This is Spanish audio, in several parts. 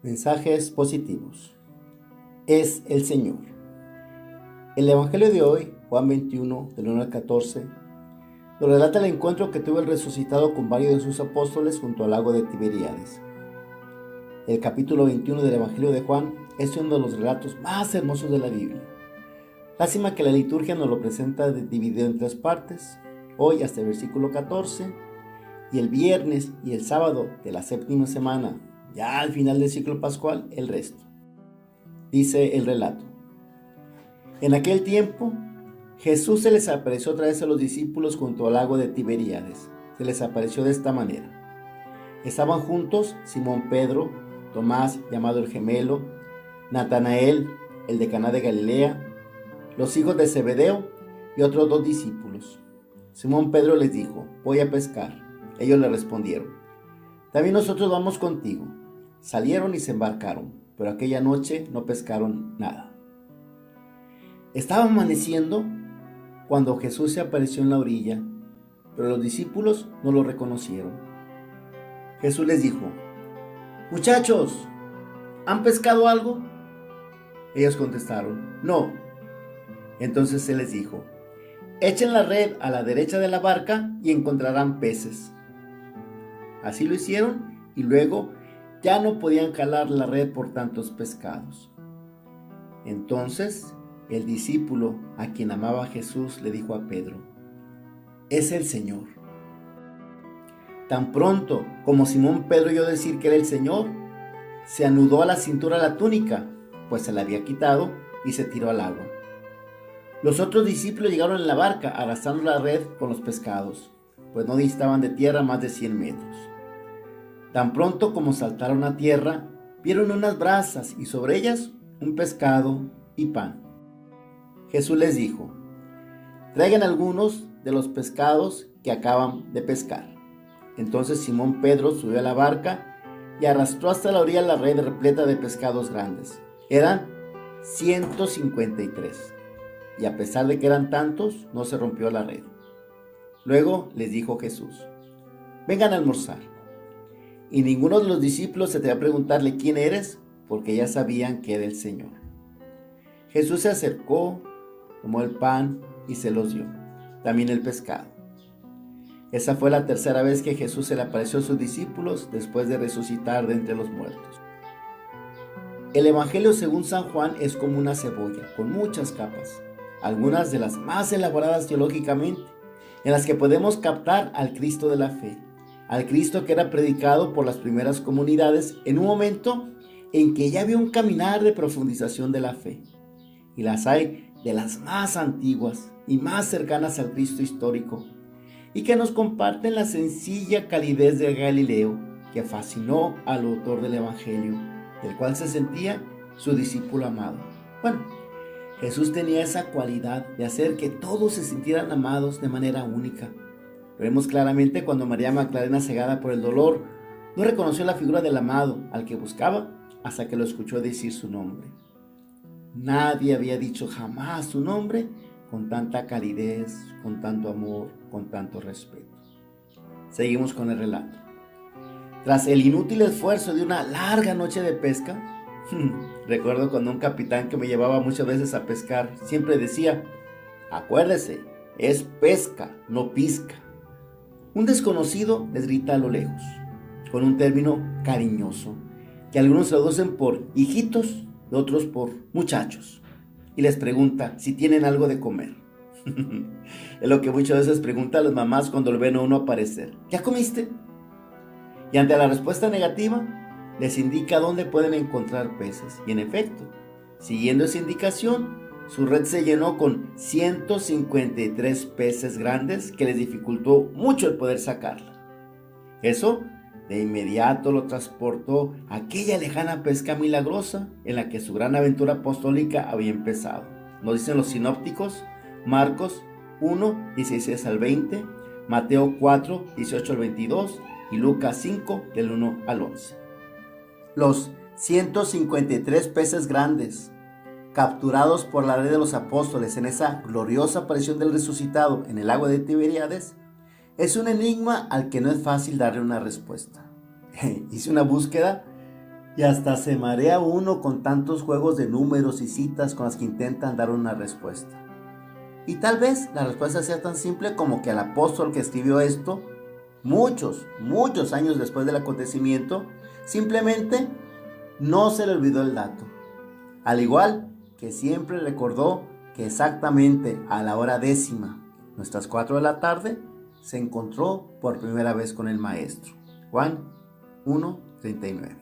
Mensajes positivos. Es el Señor. El Evangelio de hoy, Juan 21, del 1 al 14, nos relata el encuentro que tuvo el resucitado con varios de sus apóstoles junto al lago de Tiberíades. El capítulo 21 del Evangelio de Juan es uno de los relatos más hermosos de la Biblia. Lástima que la liturgia nos lo presenta dividido en tres partes, hoy hasta el versículo 14, y el viernes y el sábado de la séptima semana, ya al final del ciclo pascual, el resto. Dice el relato: en aquel tiempo, Jesús se les apareció otra vez a los discípulos junto al lago de Tiberíades. Se les apareció de esta manera. Estaban juntos Simón Pedro, Tomás, llamado el gemelo, Natanael, el de Caná de Galilea, los hijos de Zebedeo y otros dos discípulos. Simón Pedro les dijo: voy a pescar. Ellos le respondieron: también nosotros vamos contigo. Salieron y se embarcaron, pero aquella noche no pescaron nada. Estaba amaneciendo cuando Jesús se apareció en la orilla, pero los discípulos no lo reconocieron. Jesús les dijo: muchachos, ¿han pescado algo? Ellos contestaron: no. Entonces Él les dijo: echen la red a la derecha de la barca y encontrarán peces. Así lo hicieron y luego ya no podían jalar la red por tantos pescados. Entonces el discípulo a quien amaba Jesús le dijo a Pedro: es el Señor. Tan pronto como Simón Pedro oyó decir que era el Señor, se anudó a la cintura la túnica, pues se la había quitado, y se tiró al agua. Los otros discípulos llegaron en la barca arrastrando la red con los pescados, pues no distaban de tierra más de 100 metros. Tan pronto como saltaron a tierra, vieron unas brasas y sobre ellas un pescado y pan. Jesús les dijo: traigan algunos de los pescados que acaban de pescar. Entonces Simón Pedro subió a la barca y arrastró hasta la orilla la red repleta de pescados grandes. Eran 153. Y a pesar de que eran tantos, no se rompió la red. Luego les dijo Jesús: vengan a almorzar. Y ninguno de los discípulos se atrevió a preguntarle: ¿quién eres? Porque ya sabían que era el Señor. Jesús se acercó, tomó el pan y se los dio, también el pescado. Esa fue la tercera vez que Jesús se le apareció a sus discípulos después de resucitar de entre los muertos. El Evangelio según San Juan es como una cebolla, con muchas capas, algunas de las más elaboradas teológicamente, en las que podemos captar al Cristo de la fe, al Cristo que era predicado por las primeras comunidades en un momento en que ya había un caminar de profundización de la fe, y las hay de las más antiguas y más cercanas al Cristo histórico, y que nos comparten la sencilla calidez de Galileo que fascinó al autor del Evangelio, del cual se sentía su discípulo amado. Bueno, Jesús tenía esa cualidad de hacer que todos se sintieran amados de manera única. Lo vemos claramente cuando María Magdalena, cegada por el dolor, no reconoció la figura del amado al que buscaba hasta que lo escuchó decir su nombre. Nadie había dicho jamás su nombre con tanta calidez, con tanto amor, con tanto respeto. Seguimos con el relato. Tras el inútil esfuerzo de una larga noche de pesca, recuerdo cuando un capitán que me llevaba muchas veces a pescar siempre decía: acuérdese, es pesca, no pizca. Un desconocido les grita a lo lejos, con un término cariñoso, que algunos traducen por hijitos y otros por muchachos, y les pregunta si tienen algo de comer. Es lo que muchas veces preguntan las mamás cuando lo ven a uno aparecer: ¿ya comiste? Y ante la respuesta negativa, les indica dónde pueden encontrar peces. Y en efecto, siguiendo esa indicación, su red se llenó con 153 peces grandes que les dificultó mucho el poder sacarla. Eso de inmediato lo transportó a aquella lejana pesca milagrosa en la que su gran aventura apostólica había empezado. Nos dicen los sinópticos: Marcos 1, 16 al 20, Mateo 4, 18 al 22 y Lucas 5, del 1 al 11. Los 153 peces grandes, capturados por la red de los apóstoles en esa gloriosa aparición del resucitado en el lago de Tiberíades, es un enigma al que no es fácil darle una respuesta. Hice una búsqueda Y hasta se marea uno con tantos juegos de números y citas con las que intentan dar una respuesta. Y tal vez la respuesta sea tan simple como que al apóstol que escribió esto, muchos años después del acontecimiento, simplemente no se le olvidó el dato. Al igual que siempre recordó que exactamente a la hora 10:00, nuestras 4 de la tarde, se encontró por primera vez con el maestro. Juan 1:39.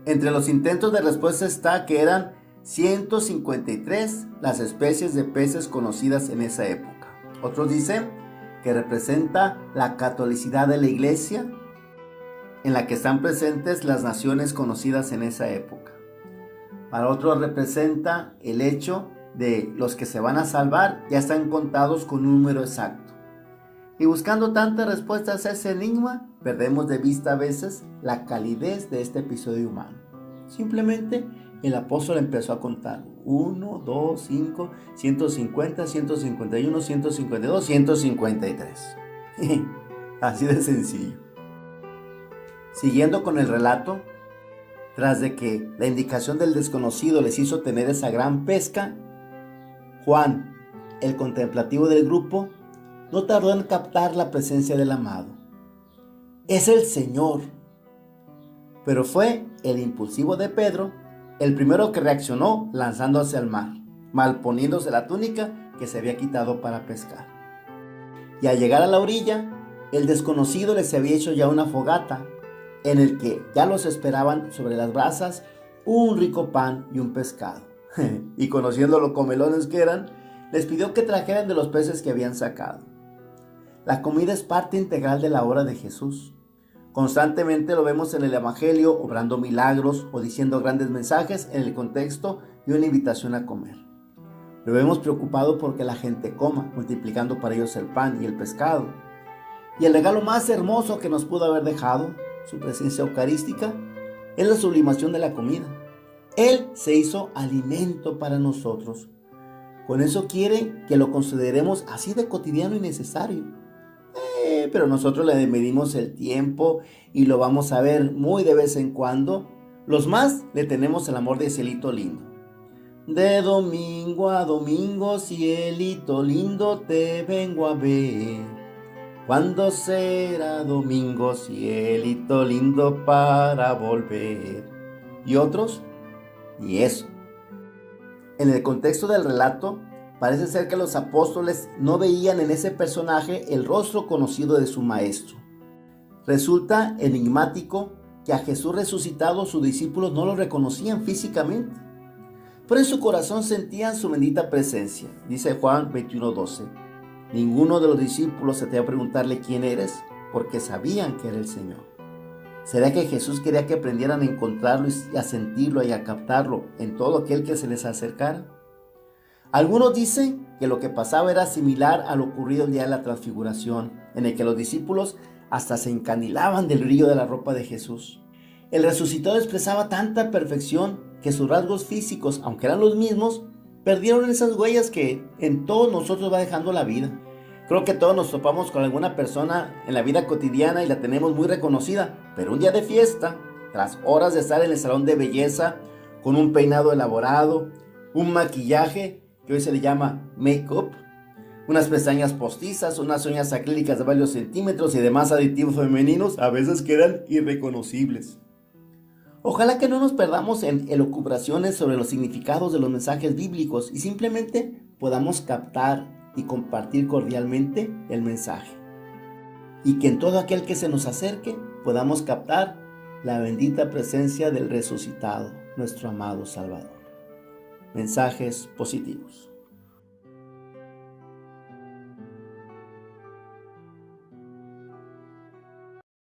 Entre los intentos de respuesta está que eran 153 las especies de peces conocidas en esa época. Otros dicen que representa la catolicidad de la iglesia en la que están presentes las naciones conocidas en esa época. Para otros representa el hecho de los que se van a salvar ya están contados con un número exacto. Y buscando tantas respuestas a ese enigma, perdemos de vista a veces la calidez de este episodio humano. Simplemente el apóstol empezó a contar 1, 2, 5, 150, 151, 152, 153. Así de sencillo. Siguiendo con el relato, tras de que la indicación del desconocido les hizo tener esa gran pesca, Juan, el contemplativo del grupo, no tardó en captar la presencia del amado. Es el Señor. Pero fue el impulsivo de Pedro el primero que reaccionó lanzándose al mar, malponiéndose la túnica que se había quitado para pescar. Y al llegar a la orilla, el desconocido les había hecho ya una fogata, en el que ya los esperaban sobre las brasas un rico pan y un pescado. Y conociendo lo comelones que eran, les pidió que trajeran de los peces que habían sacado. La comida es parte integral de la obra de Jesús. Constantemente lo vemos en el Evangelio, obrando milagros o diciendo grandes mensajes en el contexto de una invitación a comer. Lo vemos preocupado porque la gente coma, multiplicando para ellos el pan y el pescado. Y el regalo más hermoso que nos pudo haber dejado, su presencia eucarística, es la sublimación de la comida. Él se hizo alimento para nosotros. Con eso quiere que lo consideremos así de cotidiano y necesario. Pero nosotros le medimos el tiempo y lo vamos a ver muy de vez en cuando. Los más le tenemos el amor de cielito lindo. De domingo a domingo, cielito lindo, te vengo a ver. ¿Cuándo será domingo, cielito lindo, para volver? Y otros, y eso. En el contexto del relato, parece ser que los apóstoles no veían en ese personaje el rostro conocido de su maestro. Resulta enigmático que a Jesús resucitado sus discípulos no lo reconocían físicamente, pero en su corazón sentían su bendita presencia. Dice Juan 21:12, ninguno de los discípulos se atrevió a preguntarle quién eres, porque sabían que era el Señor. ¿Será que Jesús quería que aprendieran a encontrarlo y a sentirlo y a captarlo en todo aquel que se les acercara? Algunos dicen que lo que pasaba era similar a lo ocurrido el día de la transfiguración, en el que los discípulos hasta se encandilaban del brillo de la ropa de Jesús. El resucitado expresaba tanta perfección que sus rasgos físicos, aunque eran los mismos, perdieron esas huellas que en todos nosotros va dejando la vida. Creo que todos nos topamos con alguna persona en la vida cotidiana y la tenemos muy reconocida, pero un día de fiesta, tras horas de estar en el salón de belleza, con un peinado elaborado, un maquillaje que hoy se le llama make-up, unas pestañas postizas, unas uñas acrílicas de varios centímetros y demás aditivos femeninos, a veces quedan irreconocibles. Ojalá que no nos perdamos en elucubraciones sobre los significados de los mensajes bíblicos y simplemente podamos captar y compartir cordialmente el mensaje. Y que en todo aquel que se nos acerque podamos captar la bendita presencia del resucitado, nuestro amado Salvador. Mensajes positivos.